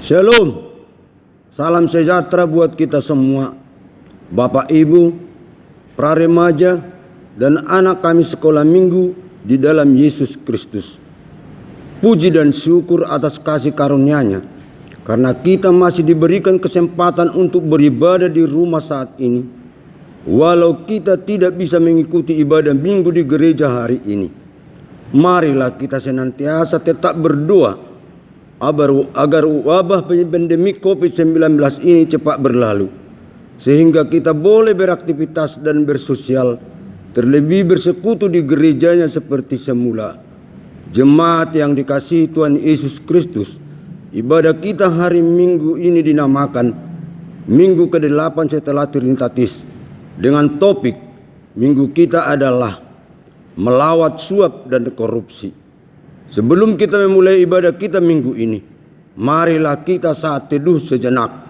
Shalom, salam sejahtera buat kita semua, Bapak Ibu, praremaja, dan anak kami sekolah minggu di dalam Yesus Kristus. Puji dan syukur atas kasih karunia-Nya, karena kita masih diberikan kesempatan untuk beribadah di rumah saat ini, walau kita tidak bisa mengikuti ibadah minggu di gereja hari ini. Marilah kita senantiasa tetap berdoa agar wabah pandemi COVID-19 ini cepat berlalu, sehingga kita boleh beraktivitas dan bersosial, terlebih bersekutu di gerejanya seperti semula. Jemaat yang dikasihi Tuhan Yesus Kristus, ibadah kita hari Minggu ini dinamakan Minggu ke-8 setelah Trinitatis, dengan topik minggu kita adalah melawat suap dan korupsi. Sebelum kita memulai ibadah kita minggu ini, marilah kita saat teduh sejenak.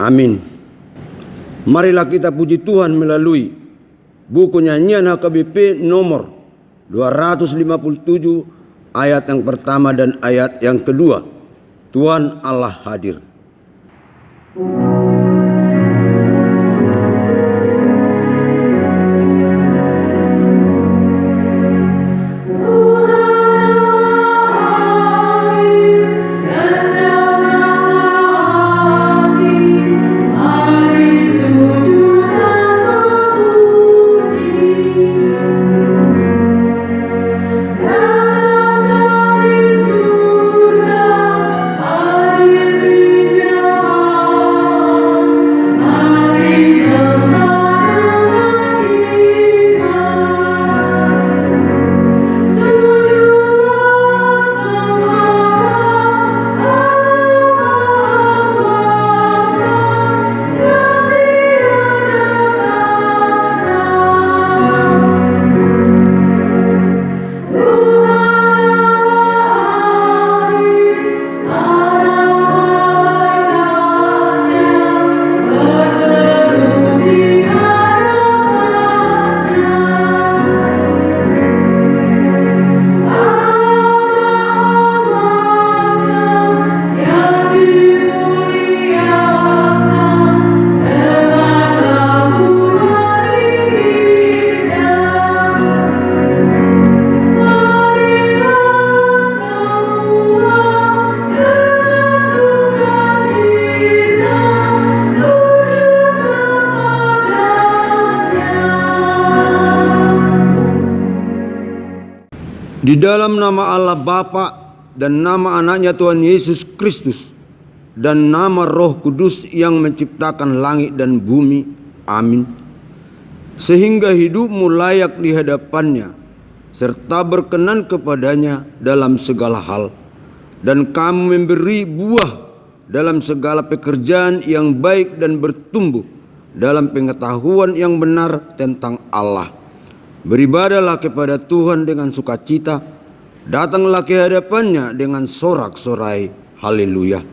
Amin. Marilah kita puji Tuhan melalui buku nyanyian HKBP nomor 257 ayat yang pertama dan ayat yang kedua. Tuhan Allah hadir. Di dalam nama Allah Bapa dan nama anaknya Tuhan Yesus Kristus dan nama Roh Kudus yang menciptakan langit dan bumi. Amin. Sehingga hidupmu layak di hadapannya serta berkenan kepadanya dalam segala hal, dan kamu memberi buah dalam segala pekerjaan yang baik dan bertumbuh dalam pengetahuan yang benar tentang Allah. Beribadahlah kepada Tuhan dengan sukacita, datanglah ke hadapannya dengan sorak-sorai. Haleluya.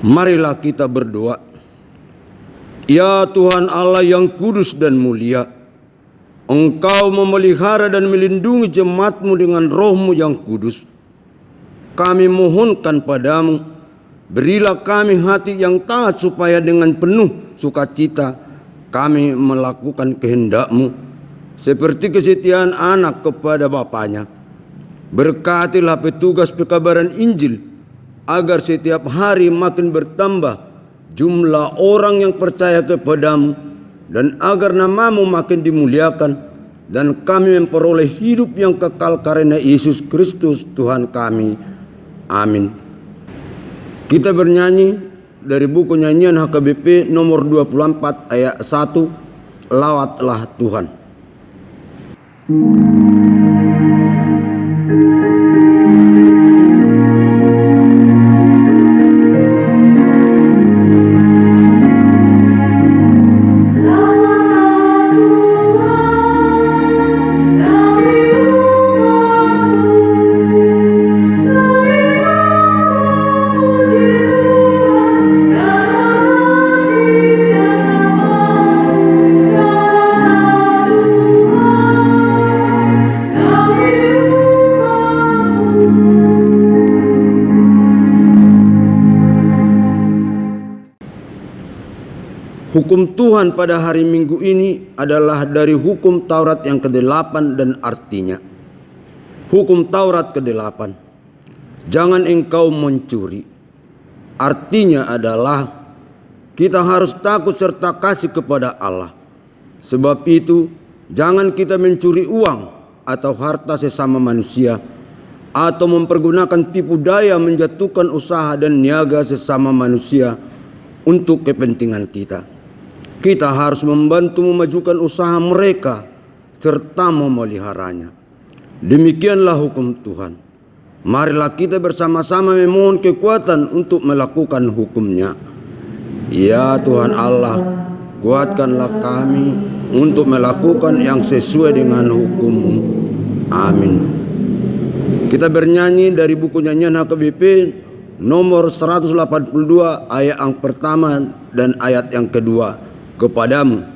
Marilah kita berdoa. Ya Tuhan Allah yang kudus dan mulia, Engkau memelihara dan melindungi jemaat-Mu dengan Roh-Mu yang kudus. Kami mohonkan padamu, berilah kami hati yang taat supaya dengan penuh sukacita kami melakukan kehendak-Mu, seperti kesetiaan anak kepada bapaknya. Berkatilah petugas pekabaran Injil, agar setiap hari makin bertambah jumlah orang yang percaya kepadamu, dan agar namamu makin dimuliakan, dan kami memperoleh hidup yang kekal karena Yesus Kristus Tuhan kami. Amin. Kita bernyanyi dari buku nyanyian HKBP nomor 24 ayat 1, Lawatlah Tuhan. Hukum Tuhan pada hari Minggu ini adalah dari hukum Taurat yang ke-8 dan artinya. Hukum Taurat ke-8. Jangan engkau mencuri. Artinya adalah kita harus takut serta kasih kepada Allah. Sebab itu jangan kita mencuri uang atau harta sesama manusia, atau mempergunakan tipu daya menjatuhkan usaha dan niaga sesama manusia untuk kepentingan kita. Kita harus membantu memajukan usaha mereka serta memeliharanya. Demikianlah hukum Tuhan. Marilah kita bersama-sama memohon kekuatan untuk melakukan hukumnya. Ya Tuhan Allah, kuatkanlah kami untuk melakukan yang sesuai dengan hukum-Mu. Amin. Kita bernyanyi dari buku nyanyian HKBP nomor 182 ayat yang pertama dan ayat yang kedua. Kepadamu.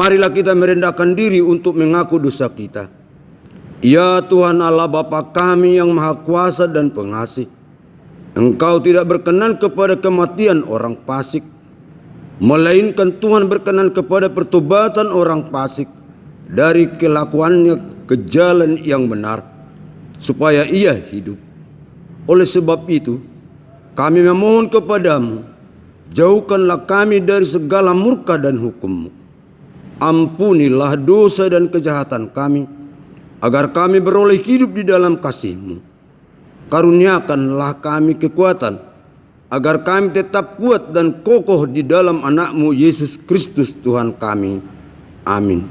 Marilah kita merendahkan diri untuk mengaku dosa kita. Ya Tuhan Allah Bapa kami yang Maha Kuasa dan Pengasih, Engkau tidak berkenan kepada kematian orang fasik, melainkan Tuhan berkenan kepada pertobatan orang fasik dari kelakuannya ke jalan yang benar, supaya ia hidup. Oleh sebab itu, kami memohon kepadamu, jauhkanlah kami dari segala murka dan hukum-Mu. Ampunilah dosa dan kejahatan kami, agar kami beroleh hidup di dalam kasih-Mu. Karuniakanlah kami kekuatan, agar kami tetap kuat dan kokoh di dalam anak-Mu Yesus Kristus Tuhan kami. Amin.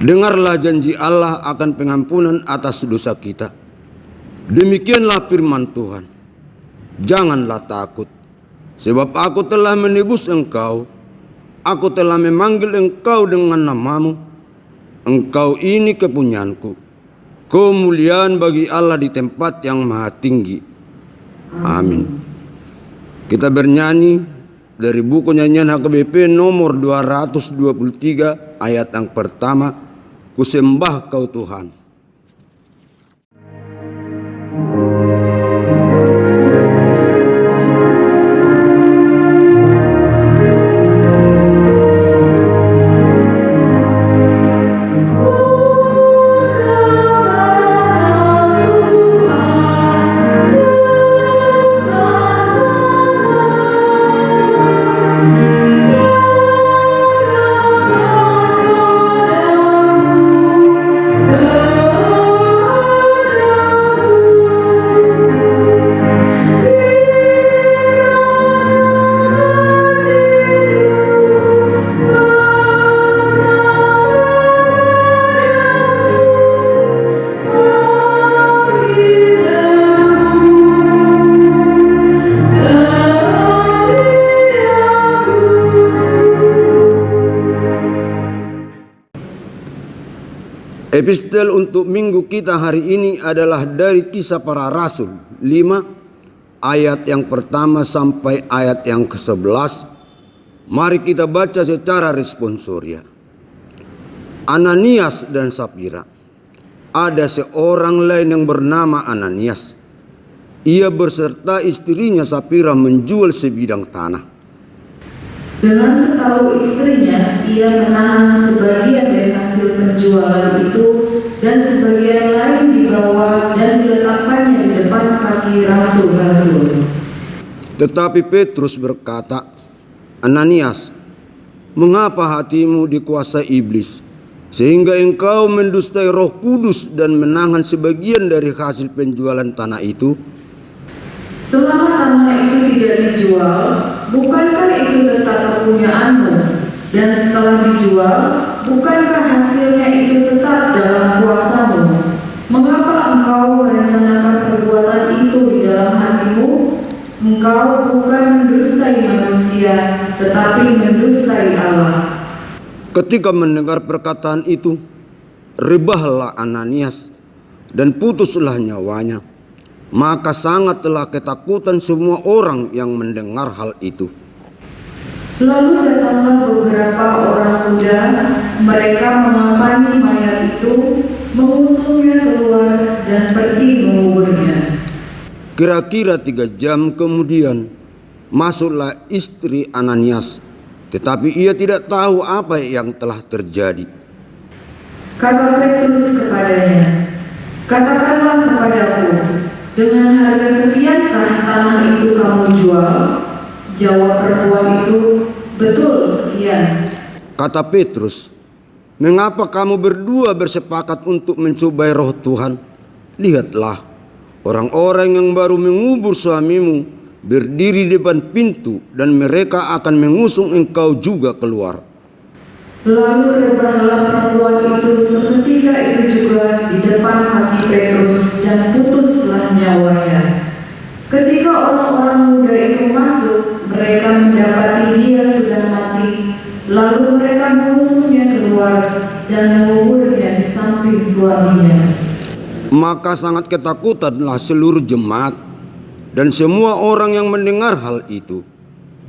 Dengarlah janji Allah akan pengampunan atas dosa kita. Demikianlah firman Tuhan. Janganlah takut, sebab aku telah menebus engkau. Aku telah memanggil engkau dengan namamu. Engkau ini kepunyaanku. Kemuliaan bagi Allah di tempat yang maha tinggi. Amin. Kita bernyanyi dari buku nyanyian HKBP nomor 223 ayat yang pertama. Kusembah kau Tuhan. Epistel untuk minggu kita hari ini adalah dari Kisah Para Rasul 5 ayat yang pertama sampai ayat yang ke-11. Mari kita baca secara responsoria. Ananias dan Sapira. Ada seorang lain yang bernama Ananias. Ia beserta istrinya Sapira menjual sebidang tanah. Dengan setahu istrinya, ia menahan sebagian dari hasil penjualan itu dan sebagian lain dibawa dan diletakkannya di depan kaki rasul-rasul. Tetapi Petrus berkata, Ananias, mengapa hatimu dikuasai iblis, sehingga engkau mendustai Roh Kudus dan menahan sebagian dari hasil penjualan tanah itu? Selama tanah itu tidak dijual, bukankah itu tetap kepunyaanmu? Dan setelah dijual, bukankah hasilnya itu tetap dalam kuasamu? Mengapa engkau merencanakan perbuatan itu di dalam hatimu? Engkau bukan mendustai manusia, tetapi mendustai Allah. Ketika mendengar perkataan itu, rebahlah Ananias dan putuslah nyawanya. Maka sangatlah ketakutan semua orang yang mendengar hal itu. Lalu datanglah beberapa orang muda, mereka mengampani mayat itu, mengusungnya keluar dan pergi menguburnya. Kira-kira 3 jam kemudian, masuklah istri Ananias, tetapi ia tidak tahu apa yang telah terjadi. Kata Petrus kepadanya, katakanlah kepadaku, dengan harga sekiankah tanah itu kamu jual? Jawab perempuan itu, betul sekian. Kata Petrus, mengapa kamu berdua bersepakat untuk mencobai roh Tuhan? Lihatlah, orang-orang yang baru mengubur suamimu berdiri di depan pintu dan mereka akan mengusung engkau juga keluar. Lalu rebahlah perempuan itu seketika itu juga di depan kaki Petrus dan putuslah nyawanya. Ketika orang-orang muda itu masuk, mereka mendapati dia sudah mati. Lalu mereka mengusungnya keluar dan menguburnya di samping suaminya. Maka sangat ketakutanlah seluruh jemaat dan semua orang yang mendengar hal itu.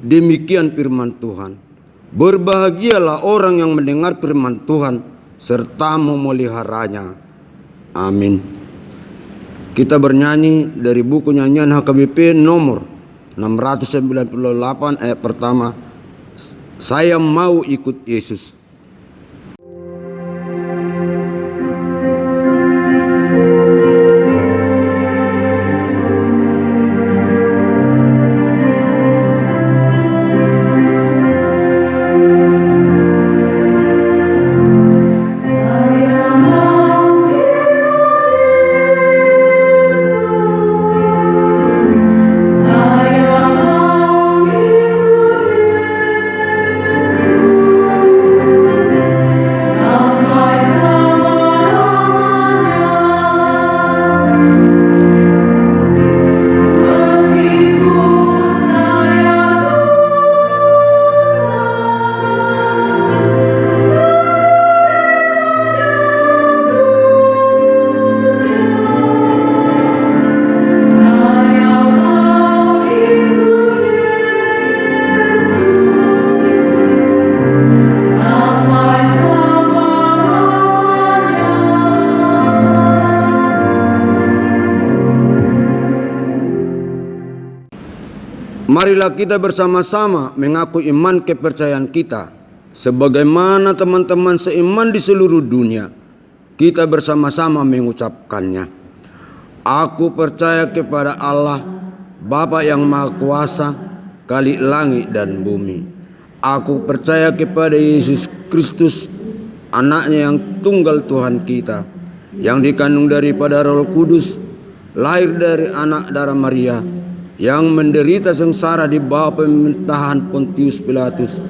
Demikian firman Tuhan. Berbahagialah orang yang mendengar firman Tuhan serta memeliharanya. Amin. Kita bernyanyi dari buku nyanyian HKBP nomor 698 ayat pertama. Saya mau ikut Yesus. Marilah kita bersama-sama mengaku iman kepercayaan kita, sebagaimana teman-teman seiman di seluruh dunia. Kita bersama-sama mengucapkannya. Aku percaya kepada Allah, Bapa yang Maha Kuasa, Khalik langit dan bumi. Aku percaya kepada Yesus Kristus, anaknya yang tunggal Tuhan kita, yang dikandung daripada Roh Kudus, lahir dari anak darah Maria, yang menderita sengsara di bawah pemerintahan Pontius Pilatus,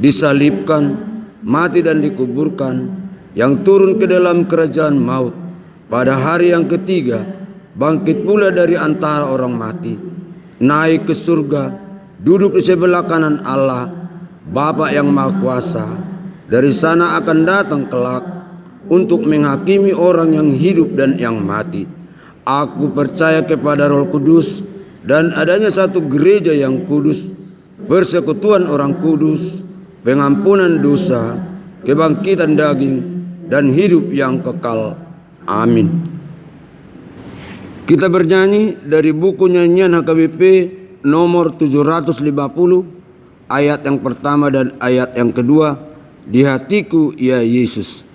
disalibkan, mati dan dikuburkan, yang turun ke dalam kerajaan maut, pada hari yang ketiga bangkit pula dari antara orang mati, naik ke surga, duduk di sebelah kanan Allah, Bapa yang Maha Kuasa. Dari sana akan datang kelak untuk menghakimi orang yang hidup dan yang mati. Aku percaya kepada Roh Kudus dan adanya satu gereja yang kudus, persekutuan orang kudus, pengampunan dosa, kebangkitan daging, dan hidup yang kekal. Amin. Kita bernyanyi dari buku nyanyian HKBP nomor 750, ayat yang pertama dan ayat yang kedua. Di hatiku ya Yesus.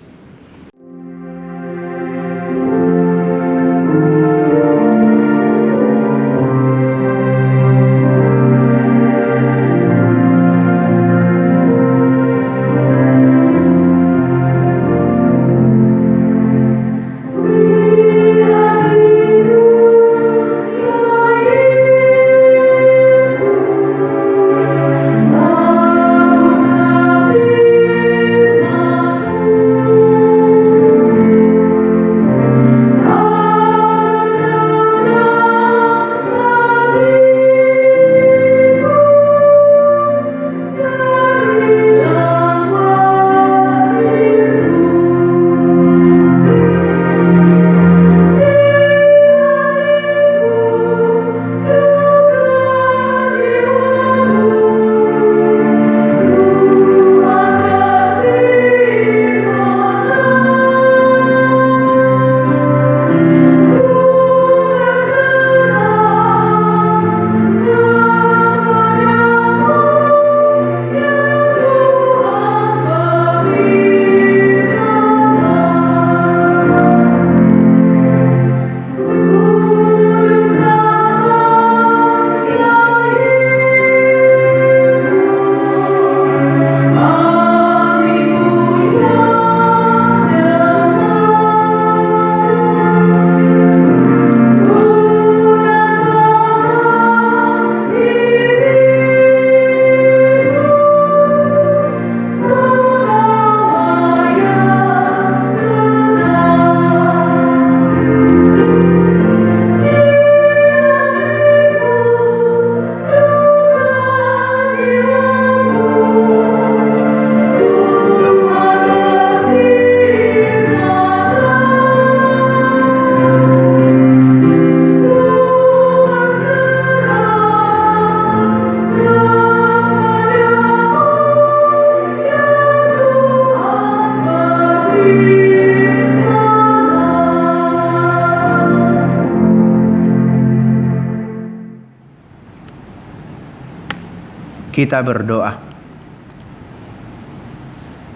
Kita berdoa.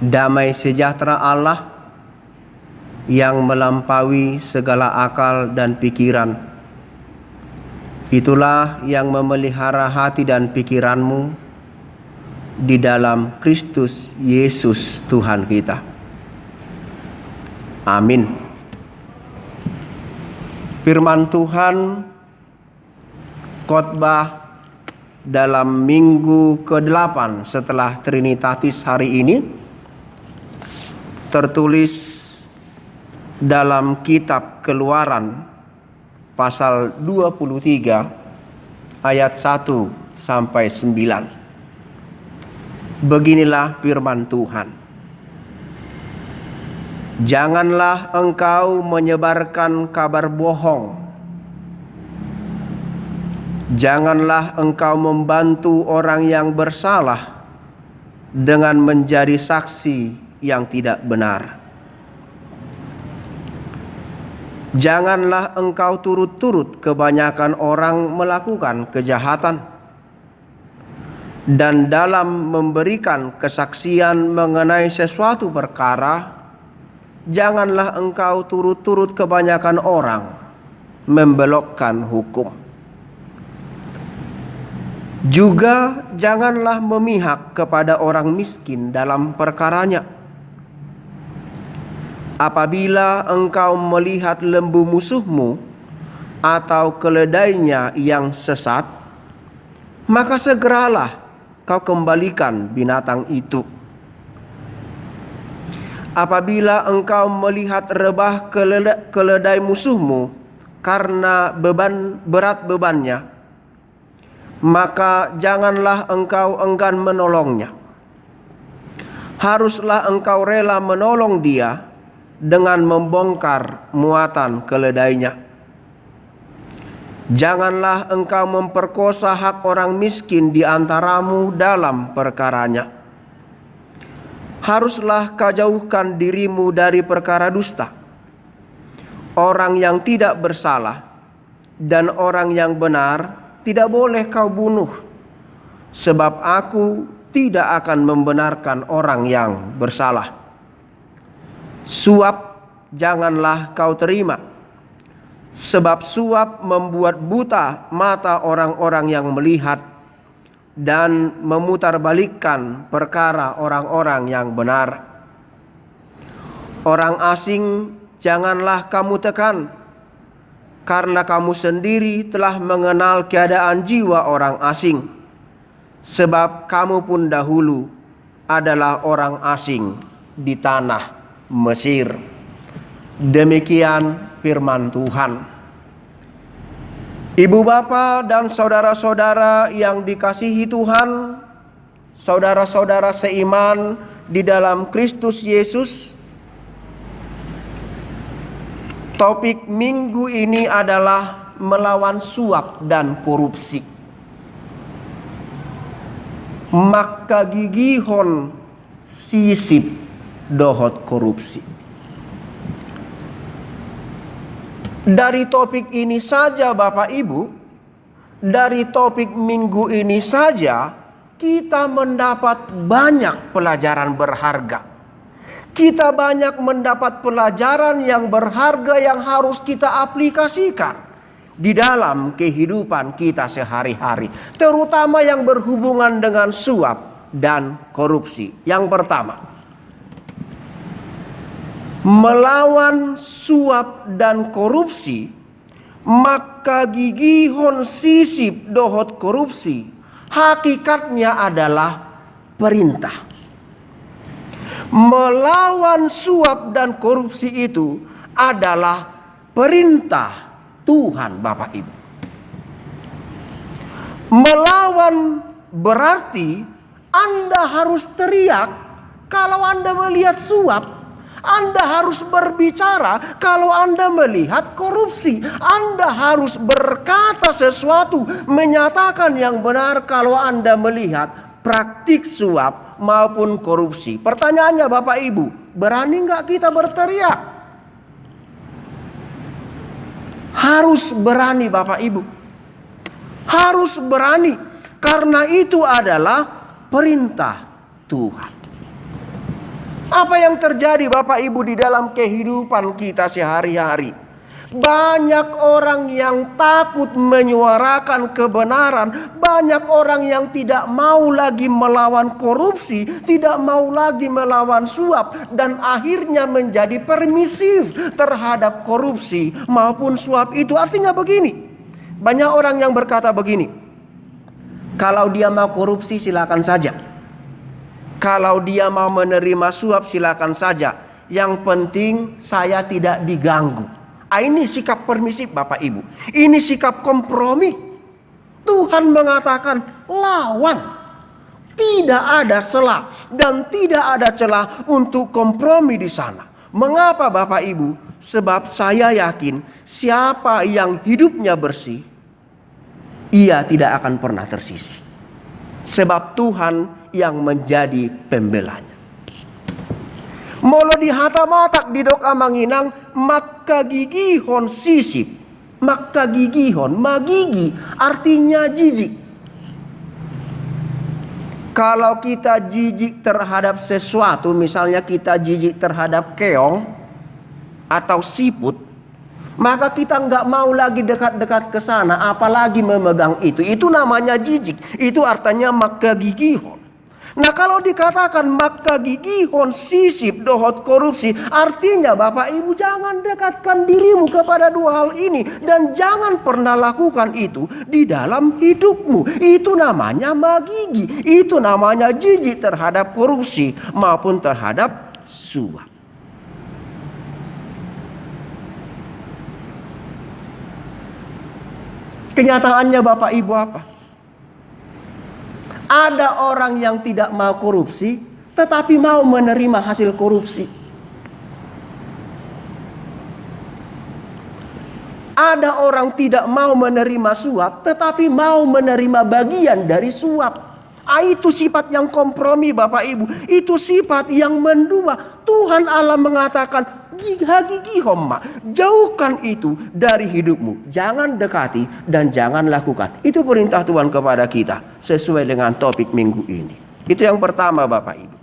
Damai sejahtera Allah yang melampaui segala akal dan pikiran, itulah yang memelihara hati dan pikiranmu di dalam Kristus Yesus Tuhan kita. Amin. Firman Tuhan khotbah dalam minggu ke-8 setelah Trinitatis hari ini tertulis dalam kitab Keluaran pasal 23 ayat 1 sampai 9. Beginilah firman Tuhan. Janganlah engkau menyebarkan kabar bohong. Janganlah engkau membantu orang yang bersalah dengan menjadi saksi yang tidak benar. Janganlah engkau turut-turut kebanyakan orang melakukan kejahatan. Dan dalam memberikan kesaksian mengenai sesuatu perkara, janganlah engkau turut-turut kebanyakan orang membelokkan hukum. Juga janganlah memihak kepada orang miskin dalam perkaranya. Apabila engkau melihat lembu musuhmu atau keledainya yang sesat, maka segeralah kau kembalikan binatang itu. Apabila engkau melihat rebah keledai musuhmu karena berat bebannya, maka janganlah engkau enggan menolongnya. Haruslah engkau rela menolong dia dengan membongkar muatan keledainya. Janganlah engkau memperkosa hak orang miskin di antaramu dalam perkaranya. Haruslah kau jauhkan dirimu dari perkara dusta. Orang yang tidak bersalah dan orang yang benar tidak boleh kau bunuh, sebab aku tidak akan membenarkan orang yang bersalah. Suap janganlah kau terima, sebab suap membuat buta mata orang-orang yang melihat dan memutarbalikkan perkara orang-orang yang benar. Orang asing janganlah kamu tekan, karena kamu sendiri telah mengenal keadaan jiwa orang asing, sebab kamu pun dahulu adalah orang asing di tanah Mesir. Demikian firman Tuhan. Ibu bapa dan saudara-saudara yang dikasihi Tuhan, saudara-saudara seiman di dalam Kristus Yesus, topik minggu ini adalah melawan suap dan korupsi. Maka gigihon sisip dohot korupsi. Dari topik ini saja Bapak Ibu, dari topik minggu ini saja kita mendapat banyak pelajaran berharga. Kita banyak mendapat pelajaran yang berharga yang harus kita aplikasikan di dalam kehidupan kita sehari-hari, terutama yang berhubungan dengan suap dan korupsi. Yang pertama, melawan suap dan korupsi, maka gigihon sisip dohot korupsi, hakikatnya adalah perintah. Melawan suap dan korupsi itu adalah perintah Tuhan Bapak Ibu. Melawan berarti Anda harus teriak kalau Anda melihat suap. Anda harus berbicara kalau Anda melihat korupsi. Anda harus berkata sesuatu, menyatakan yang benar kalau Anda melihat praktik suap maupun korupsi. Pertanyaannya Bapak Ibu, berani nggak kita berteriak? Harus berani Bapak Ibu. Harus berani, karena itu adalah perintah Tuhan. Apa yang terjadi Bapak Ibu di dalam kehidupan kita sehari-hari? Banyak orang yang takut menyuarakan kebenaran. Banyak orang yang tidak mau lagi melawan korupsi, tidak mau lagi melawan suap, dan akhirnya menjadi permisif terhadap korupsi maupun suap itu. Artinya begini, banyak orang yang berkata begini, kalau dia mau korupsi silakan saja. Kalau dia mau menerima suap silakan saja. Yang penting saya tidak diganggu. Ini sikap permisif Bapak Ibu. Ini sikap kompromi. Tuhan mengatakan lawan. Tidak ada celah dan tidak ada celah untuk kompromi di sana. Mengapa Bapak Ibu? Sebab saya yakin siapa yang hidupnya bersih, ia tidak akan pernah tersisih. Sebab Tuhan yang menjadi pembelanya. Molo di hatamatak di doka manginang, maka gigihon sisip. Maka gigihon, magigi artinya jijik. Kalau kita jijik terhadap sesuatu, misalnya kita jijik terhadap keong atau siput, maka kita nggak mau lagi dekat-dekat ke sana, apalagi memegang itu. Itu namanya jijik. Itu artinya makagigihon. Nah, kalau dikatakan makagigihon, sisip, dohot, korupsi, artinya Bapak Ibu jangan dekatkan dirimu kepada dua hal ini. Dan jangan pernah lakukan itu di dalam hidupmu. Itu namanya magigi. Itu namanya jijik terhadap korupsi maupun terhadap suap. Kenyataannya Bapak Ibu apa? Ada orang yang tidak mau korupsi, tetapi mau menerima hasil korupsi. Ada orang tidak mau menerima suap, tetapi mau menerima bagian dari suap. Itu sifat yang kompromi Bapak Ibu. Itu sifat yang mendua. Tuhan Allah mengatakan, gihomma, jauhkan itu dari hidupmu. Jangan dekati dan jangan lakukan. Itu perintah Tuhan kepada kita sesuai dengan topik minggu ini. Itu yang pertama Bapak Ibu.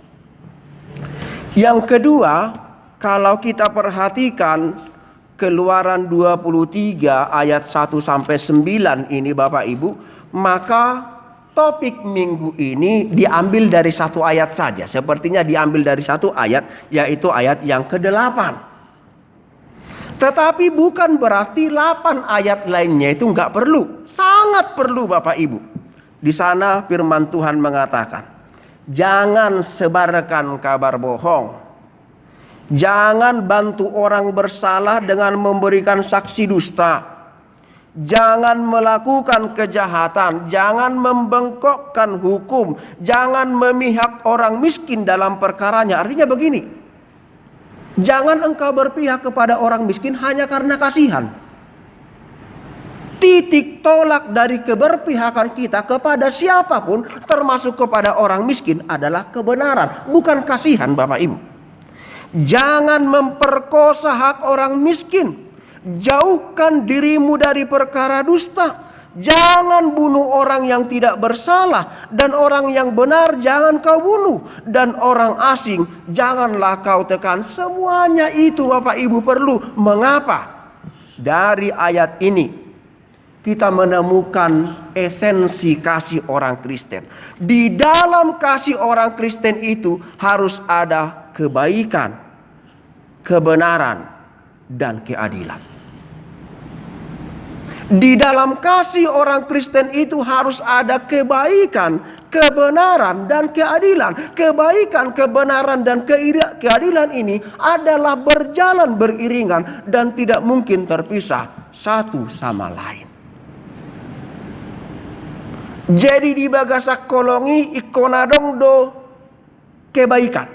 Yang kedua, kalau kita perhatikan Keluaran 23 ayat 1 sampai 9 ini Bapak Ibu, maka topik minggu ini diambil dari satu ayat saja. Sepertinya diambil dari satu ayat, yaitu ayat yang ke-8. Tetapi bukan berarti 8 ayat lainnya itu nggak perlu. Sangat perlu Bapak Ibu. Di sana firman Tuhan mengatakan, jangan sebarkan kabar bohong. Jangan bantu orang bersalah dengan memberikan saksi dusta. Jangan melakukan kejahatan, jangan membengkokkan hukum, jangan memihak orang miskin dalam perkaranya. Artinya begini, jangan engkau berpihak kepada orang miskin hanya karena kasihan. Titik tolak dari keberpihakan kita kepada siapapun, termasuk kepada orang miskin, adalah kebenaran, bukan kasihan Bapak Ibu. Jangan memperkosa hak orang miskin. Jauhkan dirimu dari perkara dusta. Jangan bunuh orang yang tidak bersalah. Dan orang yang benar jangan kau bunuh. Dan orang asing janganlah kau tekan. Semuanya itu Bapak Ibu perlu. Mengapa? Dari ayat ini kita menemukan esensi kasih orang Kristen. Di dalam kasih orang Kristen itu harus ada kebaikan, kebenaran, dan keadilan. Di dalam kasih orang Kristen itu harus ada kebaikan, kebenaran, dan keadilan. Kebaikan, kebenaran, dan keadilan ini adalah berjalan beriringan dan tidak mungkin terpisah satu sama lain. Jadi di bagasak kolongi ikonadong do kebaikan,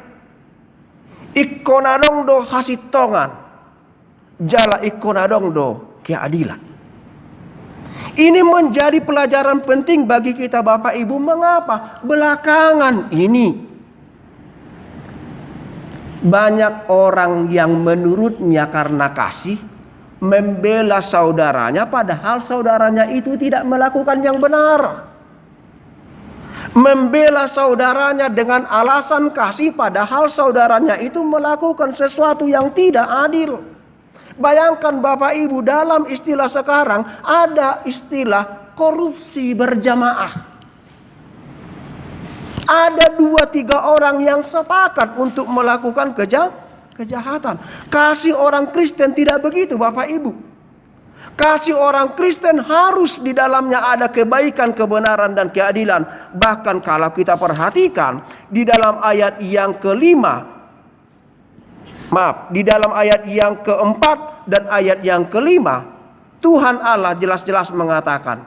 ikonadong do hasitongan, jala ikonadong do keadilan. Ini menjadi pelajaran penting bagi kita Bapak Ibu. Mengapa? Belakangan ini banyak orang yang menurutnya karena kasih membela saudaranya, padahal saudaranya itu tidak melakukan yang benar. Membela saudaranya dengan alasan kasih, padahal saudaranya itu melakukan sesuatu yang tidak adil. Bayangkan Bapak Ibu, dalam istilah sekarang ada istilah korupsi berjamaah. Ada 2-3 orang yang sepakat untuk melakukan kejahatan. Kasih orang Kristen tidak begitu Bapak Ibu. Kasih orang Kristen harus di dalamnya ada kebaikan, kebenaran, dan keadilan. Bahkan kalau kita perhatikan di dalam ayat yang di dalam ayat yang keempat dan ayat yang kelima, Tuhan Allah jelas-jelas mengatakan,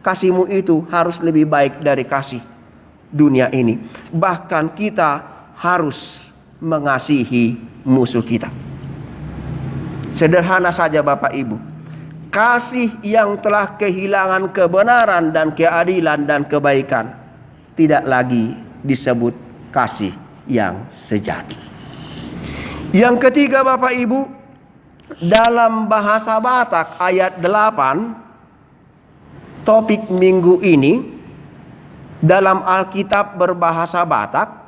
kasihmu itu harus lebih baik dari kasih dunia ini. Bahkan kita harus mengasihi musuh kita. Sederhana saja Bapak Ibu. Kasih yang telah kehilangan kebenaran dan keadilan dan kebaikan tidak lagi disebut kasih yang sejati. Yang ketiga Bapak Ibu, dalam bahasa Batak ayat 8, topik minggu ini, dalam Alkitab berbahasa Batak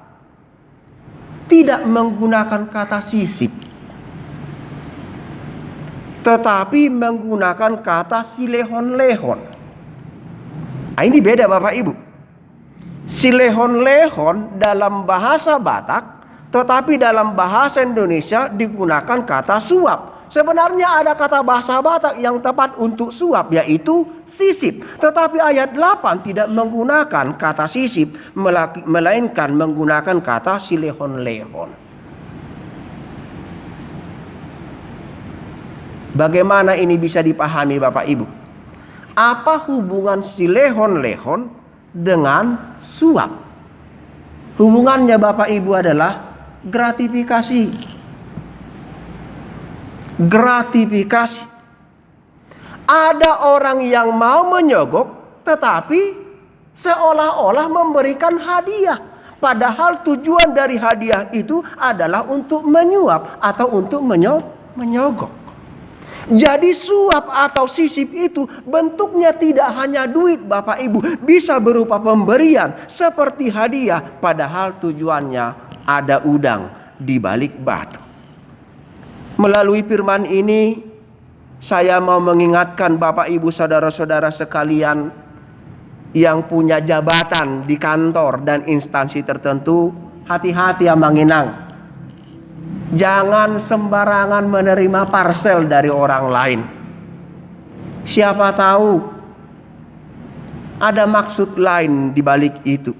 tidak menggunakan kata sisip, tetapi menggunakan kata silehon-lehon. Nah, ini beda Bapak Ibu. Silehon-lehon dalam bahasa Batak, tetapi dalam bahasa Indonesia digunakan kata suap. Sebenarnya ada kata bahasa Batak yang tepat untuk suap, yaitu sisip. Tetapi ayat 8 tidak menggunakan kata sisip, melainkan menggunakan kata silehon-lehon. Bagaimana ini bisa dipahami Bapak Ibu? Apa hubungan silehon-lehon dengan suap? Hubungannya Bapak Ibu adalah gratifikasi. Gratifikasi. Ada orang yang mau menyogok tetapi seolah-olah memberikan hadiah, padahal tujuan dari hadiah itu adalah untuk menyuap atau untuk menyogok. Jadi suap atau sisip itu bentuknya tidak hanya duit Bapak Ibu, bisa berupa pemberian seperti hadiah, padahal tujuannya ada udang di balik batu. Melalui firman ini saya mau mengingatkan Bapak Ibu saudara-saudara sekalian yang punya jabatan di kantor dan instansi tertentu, hati-hati ya Manginang. Jangan sembarangan menerima parsel dari orang lain. Siapa tahu ada maksud lain di balik itu.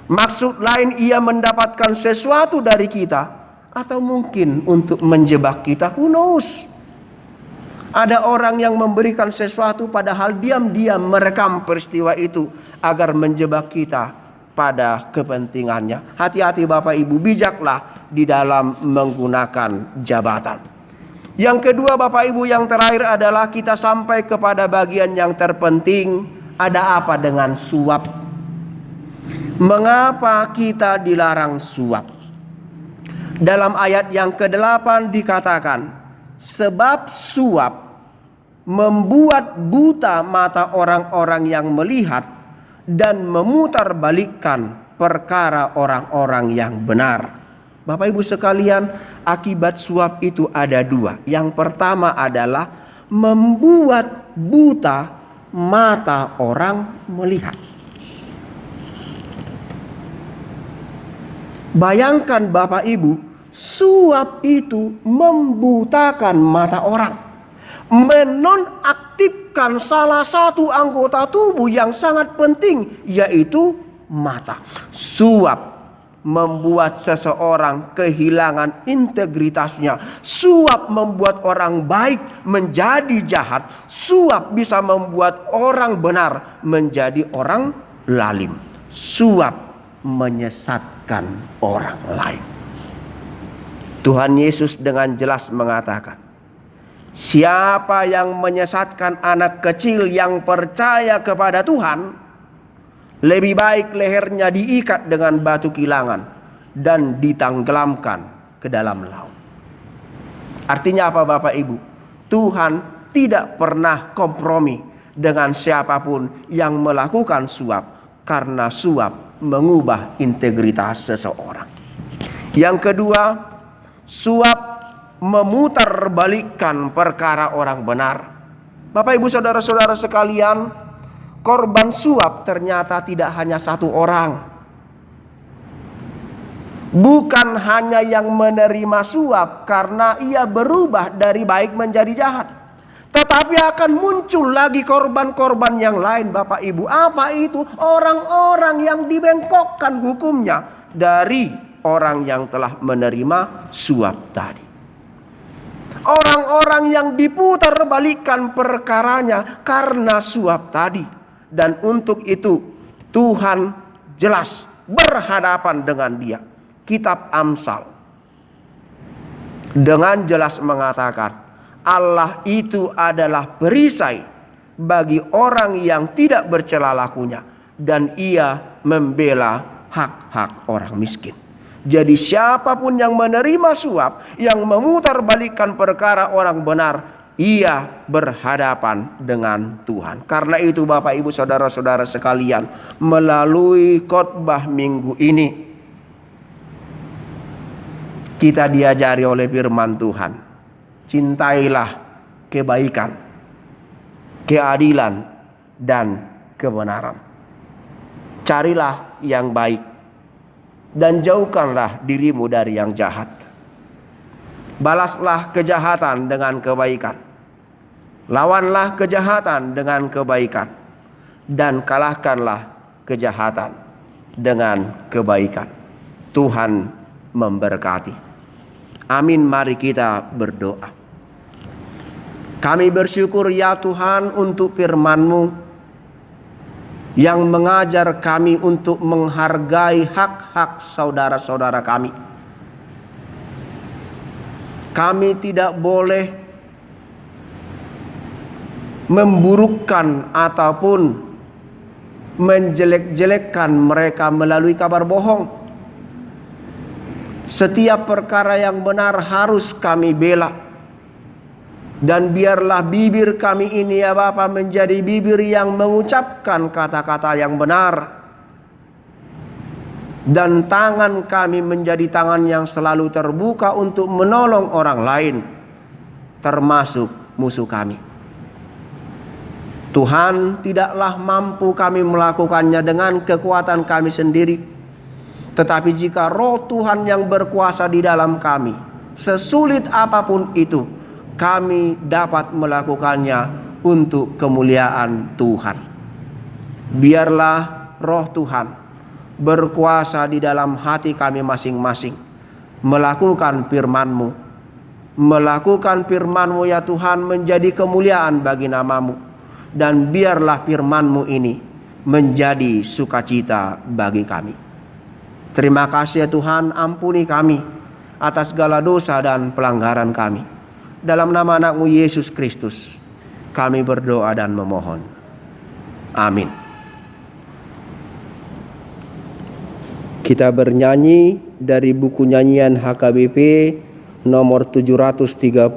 Maksud lain ia mendapatkan sesuatu dari kita, atau mungkin untuk menjebak kita, who knows. Ada orang yang memberikan sesuatu padahal diam-diam merekam peristiwa itu agar menjebak kita pada kepentingannya. Hati-hati Bapak Ibu, bijaklah di dalam menggunakan jabatan. Yang kedua Bapak Ibu, yang terakhir adalah kita sampai kepada bagian yang terpenting. Ada apa dengan suap? Mengapa kita dilarang suap? Dalam ayat yang ke-8 dikatakan, sebab suap membuat buta mata orang-orang yang melihat dan memutarbalikkan perkara orang-orang yang benar. Bapak Ibu sekalian, akibat suap itu ada dua. Yang pertama adalah membuat buta mata orang melihat. Bayangkan Bapak Ibu, suap itu membutakan mata orang, menonaktifkan salah satu anggota tubuh yang sangat penting, yaitu mata. Suap membuat seseorang kehilangan integritasnya. Suap membuat orang baik menjadi jahat. Suap bisa membuat orang benar menjadi orang lalim. Suap menyesatkan orang lain. Tuhan Yesus dengan jelas mengatakan, siapa yang menyesatkan anak kecil yang percaya kepada Tuhan, lebih baik lehernya diikat dengan batu kilangan dan ditenggelamkan ke dalam laut. Artinya apa Bapak Ibu? Tuhan tidak pernah kompromi dengan siapapun yang melakukan suap, karena suap mengubah integritas seseorang. Yang kedua, suap memutarbalikkan perkara orang benar. Bapak Ibu saudara-saudara sekalian, korban suap ternyata tidak hanya satu orang. Bukan hanya yang menerima suap karena ia berubah dari baik menjadi jahat, tetapi akan muncul lagi korban-korban yang lain Bapak Ibu. Apa itu? Orang-orang yang dibengkokkan hukumnya dari orang yang telah menerima suap tadi. Orang-orang yang diputarbalikkan perkaranya karena suap tadi. Dan untuk itu Tuhan jelas berhadapan dengan dia. Kitab Amsal dengan jelas mengatakan, Allah itu adalah perisai bagi orang yang tidak bercela lakunya, dan ia membela hak-hak orang miskin. Jadi siapapun yang menerima suap, yang memutarbalikkan perkara orang benar, ia berhadapan dengan Tuhan. Karena itu Bapak Ibu saudara-saudara sekalian, melalui khotbah minggu ini kita diajari oleh firman Tuhan, cintailah kebaikan, keadilan, dan kebenaran. Carilah yang baik dan jauhkanlah dirimu dari yang jahat. Balaslah kejahatan dengan kebaikan. Lawanlah kejahatan dengan kebaikan, dan kalahkanlah kejahatan dengan kebaikan. Tuhan memberkati. Amin. Mari kita berdoa. Kami bersyukur ya Tuhan untuk firman-Mu yang mengajar kami untuk menghargai hak-hak saudara-saudara kami. Kami tidak boleh memburukkan ataupun menjelek-jelekkan mereka melalui kabar bohong. Setiap perkara yang benar harus kami bela. Dan biarlah bibir kami ini ya Bapa menjadi bibir yang mengucapkan kata-kata yang benar. Dan tangan kami menjadi tangan yang selalu terbuka untuk menolong orang lain, termasuk musuh kami. Tuhan, tidaklah mampu kami melakukannya dengan kekuatan kami sendiri. Tetapi jika Roh Tuhan yang berkuasa di dalam kami, sesulit apapun itu, kami dapat melakukannya untuk kemuliaan Tuhan. Biarlah Roh Tuhan berkuasa di dalam hati kami masing-masing, melakukan firman-Mu. Melakukan firman-Mu ya Tuhan menjadi kemuliaan bagi nama-Mu. Dan biarlah firman-Mu ini menjadi sukacita bagi kami. Terima kasih ya Tuhan, ampuni kami atas segala dosa dan pelanggaran kami. Dalam nama anak-Mu Yesus Kristus kami berdoa dan memohon. Amin. Kita bernyanyi dari buku nyanyian HKBP nomor 730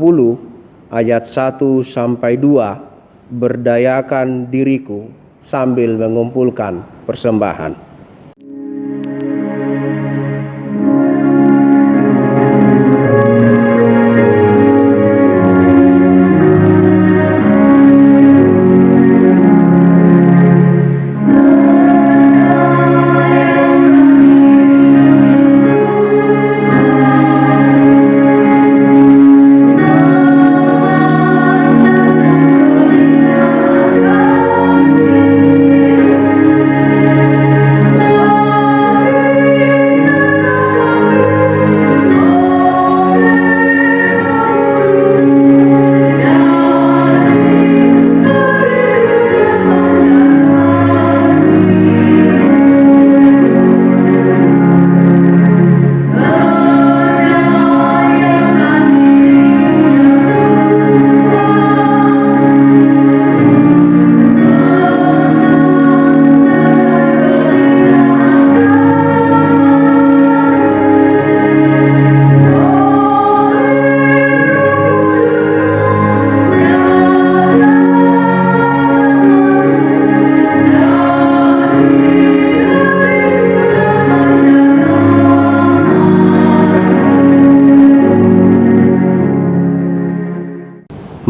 ayat 1 sampai 2. Berdayakan diriku sambil mengumpulkan persembahan.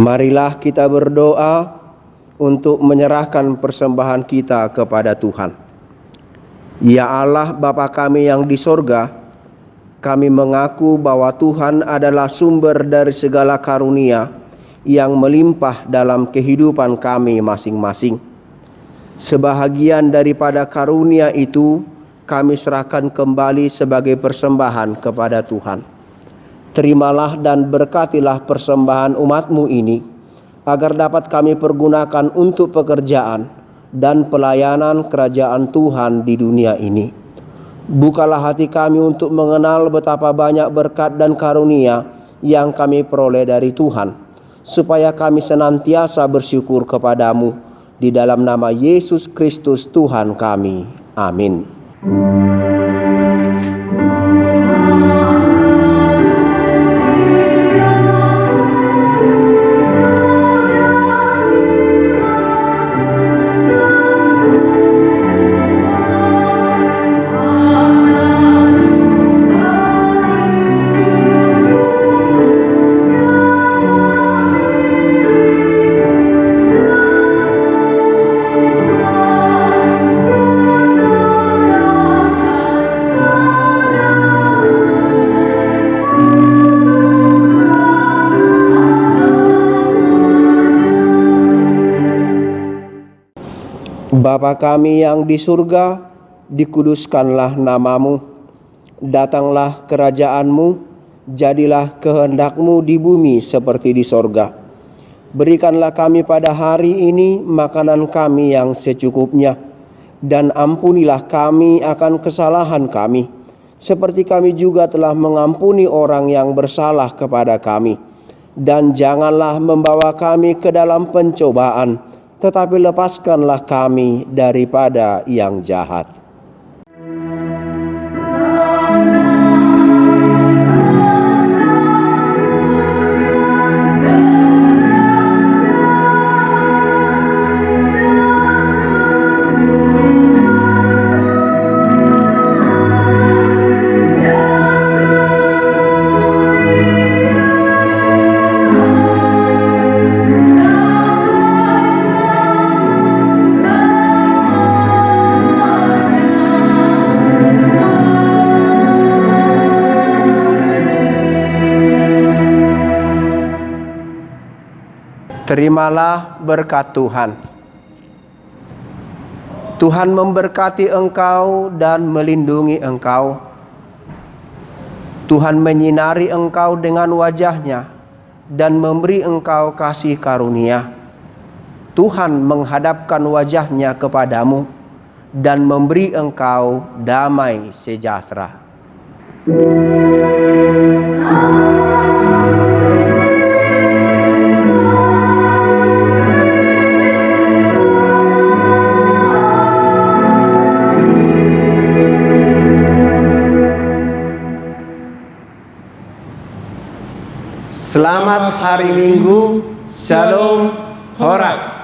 Marilah kita berdoa untuk menyerahkan persembahan kita kepada Tuhan. Ya Allah Bapa kami yang di sorga, kami mengaku bahwa Tuhan adalah sumber dari segala karunia yang melimpah dalam kehidupan kami masing-masing. Sebahagian daripada karunia itu kami serahkan kembali sebagai persembahan kepada Tuhan. Terimalah dan berkatilah persembahan umat-Mu ini, agar dapat kami pergunakan untuk pekerjaan dan pelayanan kerajaan Tuhan di dunia ini. Bukalah hati kami untuk mengenal betapa banyak berkat dan karunia yang kami peroleh dari Tuhan, supaya kami senantiasa bersyukur kepadamu, di dalam nama Yesus Kristus Tuhan kami. Amin. Bapa kami yang di surga, dikuduskanlah namamu. Datanglah kerajaan-Mu, jadilah kehendak-Mu di bumi seperti di sorga. Berikanlah kami pada hari ini makanan kami yang secukupnya, dan ampunilah kami akan kesalahan kami, seperti kami juga telah mengampuni orang yang bersalah kepada kami. Dan janganlah membawa kami ke dalam pencobaan, tetapi lepaskanlah kami daripada yang jahat. Terimalah berkat Tuhan. Tuhan memberkati engkau dan melindungi engkau. Tuhan menyinari engkau dengan wajah-Nya dan memberi engkau kasih karunia. Tuhan menghadapkan wajah-Nya kepadamu dan memberi engkau damai sejahtera. Selamat hari Minggu, Shalom, Horas.